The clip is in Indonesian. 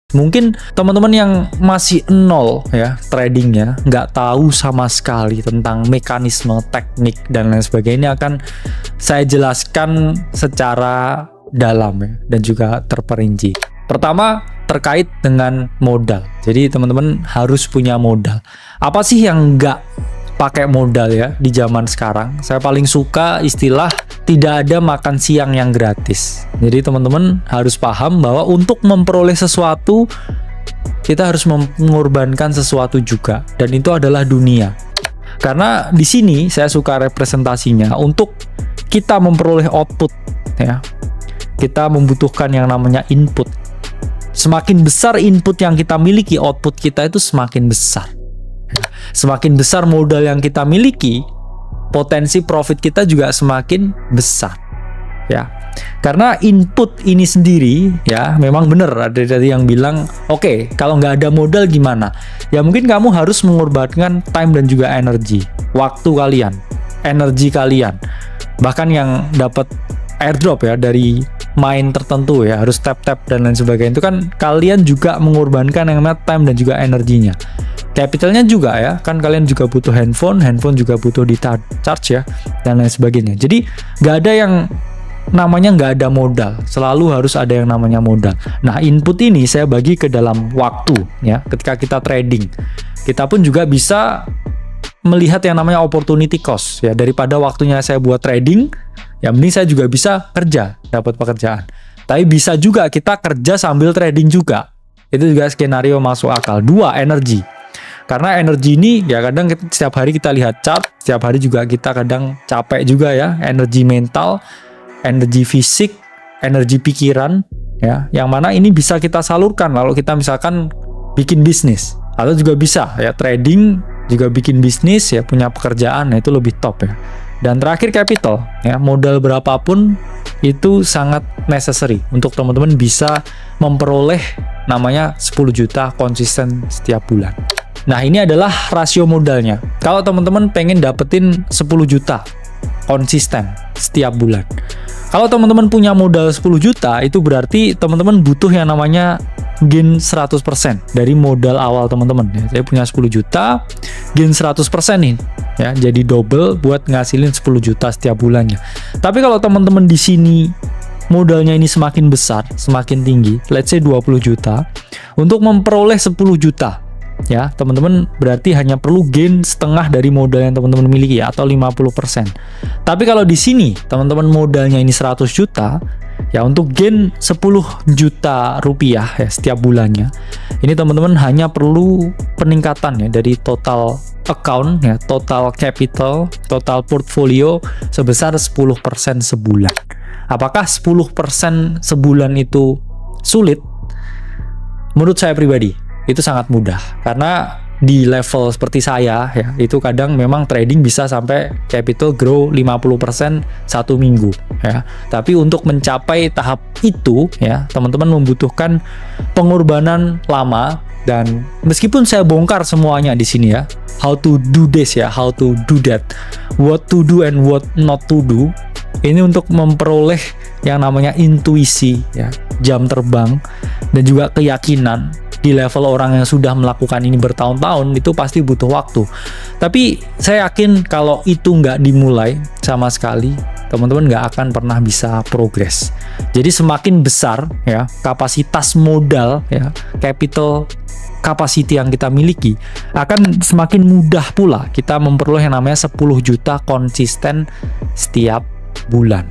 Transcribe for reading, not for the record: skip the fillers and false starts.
Mungkin teman-teman yang masih nol ya tradingnya, nggak tahu sama sekali tentang mekanisme, teknik, dan lain sebagainya, akan saya jelaskan secara dalam ya, dan juga terperinci. Pertama, terkait dengan modal. Jadi teman-teman harus punya modal. Apa sih yang nggak pakai modal ya di zaman sekarang? Saya paling suka istilah tidak ada makan siang yang gratis. Jadi teman-teman harus paham bahwa untuk memperoleh sesuatu kita harus mengorbankan sesuatu juga, dan itu adalah dunia. Karena di sini saya suka representasinya, untuk kita memperoleh output ya, kita membutuhkan yang namanya input. Semakin besar input yang kita miliki, output kita itu semakin besar. Semakin besar modal yang kita miliki, potensi profit kita juga semakin besar ya. Karena input ini sendiri ya, memang benar ada tadi yang bilang oke, kalau nggak ada modal gimana ya, mungkin kamu harus mengorbankan time dan juga energi, waktu kalian, energi kalian. Bahkan yang dapat airdrop ya dari main tertentu ya, harus tap-tap dan lain sebagainya, itu kan kalian juga mengorbankan yang namanya time dan juga energinya. Capitalnya juga ya, kan kalian juga butuh handphone juga butuh di charge ya, dan lain sebagainya. Jadi nggak ada yang namanya nggak ada modal, selalu harus ada yang namanya modal. Nah, input ini saya bagi ke dalam waktu ya. Ketika kita trading, kita pun juga bisa melihat yang namanya opportunity cost ya. Daripada waktunya saya buat trading, ya mending saya juga bisa kerja, dapat pekerjaan. Tapi bisa juga kita kerja sambil trading juga. Itu juga skenario masuk akal. Dua, energi. Karena energi ini ya kadang setiap hari kita lihat chart, setiap hari juga kita kadang capek juga ya, energi mental, energi fisik, energi pikiran ya, yang mana ini bisa kita salurkan kalau kita misalkan bikin bisnis, atau juga bisa ya trading juga bikin bisnis ya, punya pekerjaan, nah itu lebih top ya. Dan terakhir capital ya, modal berapapun itu sangat necessary untuk teman-teman bisa memperoleh namanya 10 juta konsisten setiap bulan. Nah, ini adalah rasio modalnya. Kalau teman-teman pengen dapetin 10 juta konsisten setiap bulan. Kalau teman-teman punya modal 10 juta, itu berarti teman-teman butuh yang namanya gain 100% dari modal awal teman-teman. Ya, saya punya 10 juta, gain 100% nih. Ya, jadi double buat ngasilin 10 juta setiap bulannya. Tapi kalau teman-teman di sini modalnya ini semakin besar, semakin tinggi, let's say 20 juta, untuk memperoleh 10 juta, ya teman-teman berarti hanya perlu gain setengah dari modal yang teman-teman miliki ya, atau 50%. Tapi kalau di sini teman-teman modalnya ini 100 juta ya, untuk gain 10 juta rupiah ya setiap bulannya, ini teman-teman hanya perlu peningkatan ya dari total account ya, total capital, total portfolio sebesar 10% sebulan. Apakah 10% sebulan itu sulit? Menurut saya pribadi itu sangat mudah, karena di level seperti saya ya, itu kadang memang trading bisa sampai capital grow 50% satu minggu ya. Tapi untuk mencapai tahap itu ya, teman-teman membutuhkan pengorbanan lama. Dan meskipun saya bongkar semuanya di sini ya, how to do this ya, how to do that, what to do and what not to do, ini untuk memperoleh yang namanya intuisi ya, jam terbang, dan juga keyakinan di level orang yang sudah melakukan ini bertahun-tahun, itu pasti butuh waktu. Tapi saya yakin kalau itu nggak dimulai sama sekali, teman-teman nggak akan pernah bisa progres. Jadi semakin besar ya kapasitas modal ya, capital capacity yang kita miliki, akan semakin mudah pula kita memperoleh yang namanya 10 juta konsisten setiap bulan.